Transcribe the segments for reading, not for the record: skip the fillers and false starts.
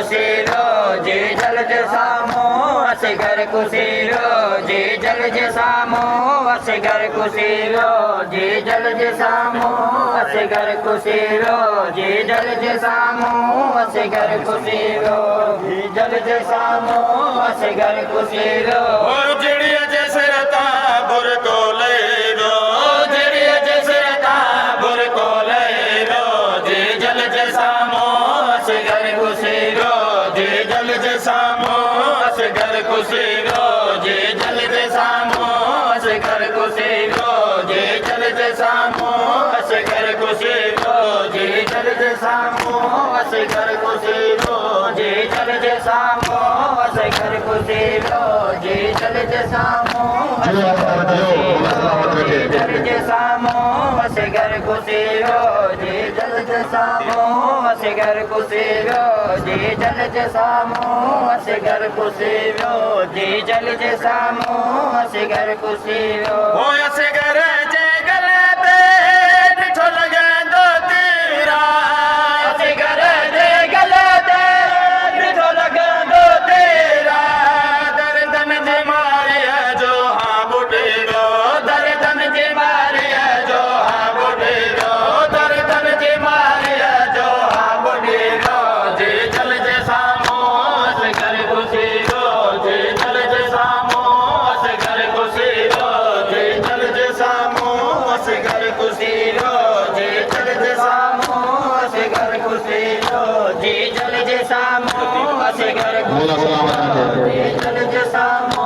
कुशीरो जी जलज सामो असगर कुशीरो जी जलज सामो असगर कुशीरो जी जलज सामो असगर कुशीरो जी जलज सामो असगर कुशीरो जी जलज सामो असगर कुशीरो ਜਿਹੜੀਆਂ ਜਸਰਤਾ ਬੁਰ ਕੋ ਲੈ ਰੋ ਜਿਹੜੀਆਂ ਜਸਰਤਾ ਬੁਰ ਕੋ ਲੈ ਰੋ ਜੀ ਜਲਜ ਸਾਮੋ असगर कुशीरो ਜੀ ਜਲ ਜਸਾਮੋ ਅਸਗਰ ਕੁਸ਼ੀਰੋ जी जलज सामो असगर कुशीरो जी जलज सामो असगर कुशीरो जी जलज सामो असगर कुशीरो जी जलज सामो असगर कुशीरो जी जलज सामो जलज सामो असगर कुशीरो जी जलज सामो असगर कुशीरो जी जलज सामो असगर कुशीरो जी जलज सामो असगर कुशीरो ਹੋਇਆ ਸਿਗਰ ਜੇ ਗਲੇ ਤੇ ਮਿੱਠੋ ਲਗੈਂਦੋ ਤੇਰਾ असगर दे गले दे मिठो लगंदो तेरा ਦਰਦਨ ਦੀ ਮਾਰਿਆ ਜੋ ਹਾਂ ਬੁਢੇਰੋ दर्दन जी मारिया जो हाँ बुढ़ेरो ਦਰਦਨ ਦੀ ਮਾਰਿਆ ਜੋ ਹਾਂ बुढ़ेरो ਜੀ ਜਲ ਜਸਾਮੋ असगर कुशीरो ਜੀ ਜਲ ਜਸਾਮੋ ਅਸਗਰ ਕੁਸ਼ੀਰੋ ਜੀ ਜਲ ਜਸਾਮੋ ਅਸਗਰ ਕੁਸ਼ੀਰੋ जी जलज सामो असगर कुशीरो जी जलज सामो असगर जी जलज सामो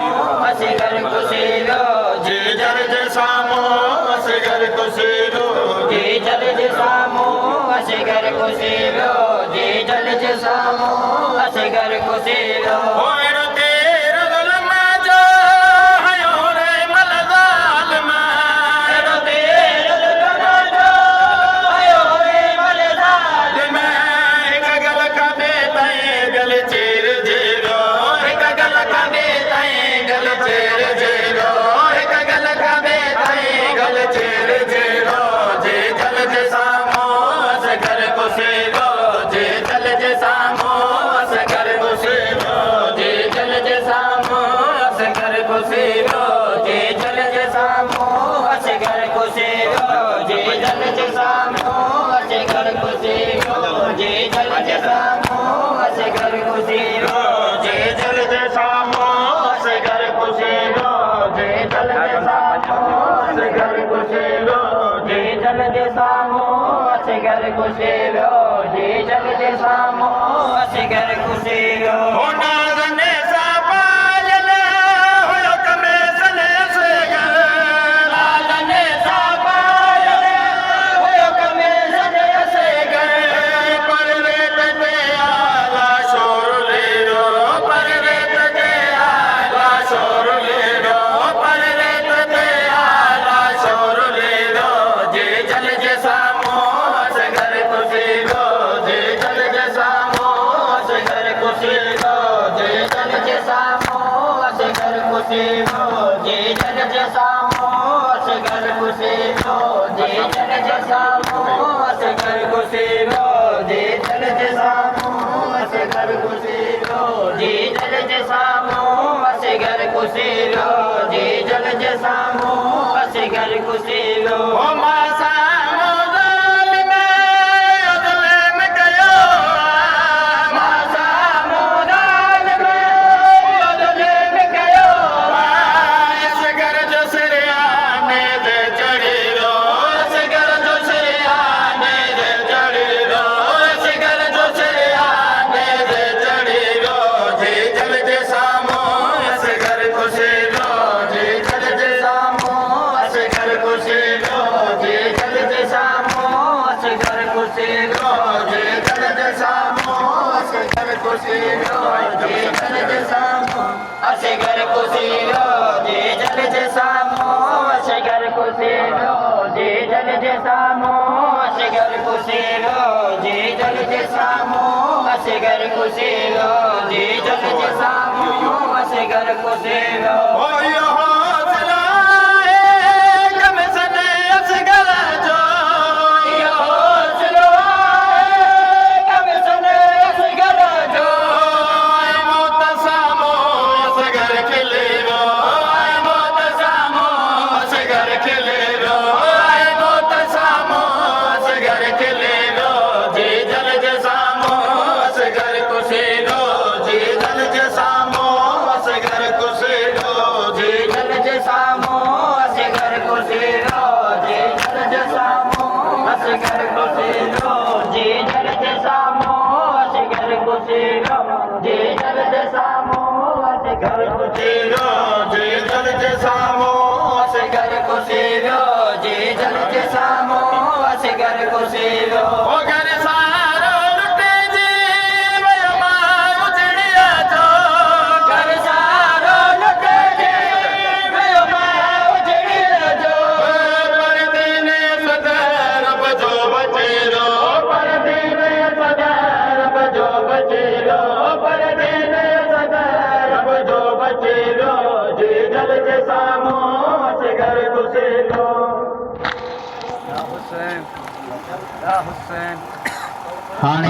असगर कुशीरो ਜੀ ਜਲ ਜਸਾਮੋ ਅਸਗਰ ਕੁਸ਼ੀਰੋ जी जलज सामो असगर कुशीरो जी जलज सामो असगर कुशीरो ਹੋਏ ਰ ਤੇਰ ਜ਼ੁਲਮ ਜੋ ਹਯੋ ਰੇ ਮਲ ਜ਼ਾਲਮ तेरो तेर लुलमा जो आयो रे मलदाल ਮੈਂ ਇੱਕ ਗਲ ਕਦੇ ਤੈ ਗਲ ਚੀਰ ਜੀਰੋ एक गल कबे ताए गल चेर जेरो ਇੱਕ ਗਲ ਕਦੇ ਤੈ ਗਲ ਚੀਰ ਜੀਰੋ ਜੀ ਜਲ ਜਸਾਮੋ ਅਸਗਰ ਕੁਸ਼ੀਰੋ ਜੀ ਜਲ ਜਸਾਮੋ ਅਸਗਰ ਕੁਸ਼ੀਰੋ ਜੀ ਜਲ ਜਸਾਮੋ ਅਸਗਰ ਕੁਸ਼ੀਰੋ जी जलज सामो असगर कुशीरो जी जलज सामो असगर कुशीरो जी जलज सामो असगर कुशीरो ਜੀ ਜਲ ਜਸਾਮੋ ਅਸਗਰ ਕੁਸ਼ੀਰੋ ਜੀ ਜਲ ਜਸਾਮੋ ਅਸਗਰ ਕੁਸ਼ੀਰੋ जी जलज सामो असगर कुशीरो जी जलज सामो असगर कुशीरो ਹੋਣਾ ਦਨੇ ਸਾਪਾਲ ਹੋਇਓ ਕਮੇ ਸਨੇ ਸਗਰ लालने सापाय होयो कमे सने असगर ਪਰ ਰੇਤ ਤੇ ਆਲਾ ਸ਼ੋਰ ਲੈ ਰੋ ਪਰ ਰੇਤ ਤੇ ਆਲਾ ਸ਼ੋਰ ਲੈ ਰੋ ਪਰ ਰੇਤ ਤੇ ਆਲਾ ਸ਼ੋਰ ਲੈ ਰੋ ਜੀ ਜਲ ਜਸਾਮੋ ਅਸਗਰ ਕੁਸ਼ੀਰੋ ਜੀ ਜਲ ਜਸਾਮੋ ਅਸਗਰ ਕੁਸ਼ੀਰੋ ਜੀ ਜਲ सामो असगर कुशीरो जी जलज सामो असगर कुशीरो जी जलज सामो असगर कुशीरो जी जलज सामो असगर कुशीरो जी जलज सामो असगर कुशीरो जी जलज सामो असगर कुशीरो ओ मासा मोदलमे अदलम गयो मासा मोदान में बदले में गयो असगर जो सिरयाने दे चढ़ी रो असगर जो सिरयाने दे चढ़ी रो असगर जो सिरयाने दे चढ़ी रो जी जल जे सामो असगर खुशी रो जी जल जे सामो असगर खुशी रो जी जल जे सामो असगर खुशी रो जी जल जे सामो असगर खुशी रो जी जल जे सामो असगर कुशीरो जी जलज सामो असगर कुशीरो जी जलज सामो असगर कुशीरो जी जलज सामो असगर कुशीरो जी जलज सामो असगर कुशीरो ओयो हौसला कम सने असगर जो यो हौसलो कम सने असगर जो ਤੁਸੀਂ ਰੋ ਉਹ ਘਰ ਸਾਰੋ ਲੁੱਟੇ ਜੀ ਵੇ ਮਾਂ ਉਜੜਿਆ ਜੋ ਘਰ ਸਾਰੋ ਲੁੱਟੇ ਜੀ ਵੇ ਮਾਂ ਉਜੜਿਆ ਜੋ ਪਰਦੇ ਨੇ ਸਦਾ ਰੱਬ ਜੋ ਬਚੇ ਰੋ ਪਰਦੇ ਨੇ ਸਦਾ ਰੱਬ ਜੋ ਬਚੇ ਰੋ ਪਰਦੇ ਨੇ ਸਦਾ ਰੱਬ ਜੋ ਬਚੇ ਰੋ ਜੀ ਜਲ ਜੇ ਸਾਮੋ ਅਸਗਰ ਤੁਸੀਂ ਰੋ Ya Hussein. Ya Hussein. ਹਾਣੀ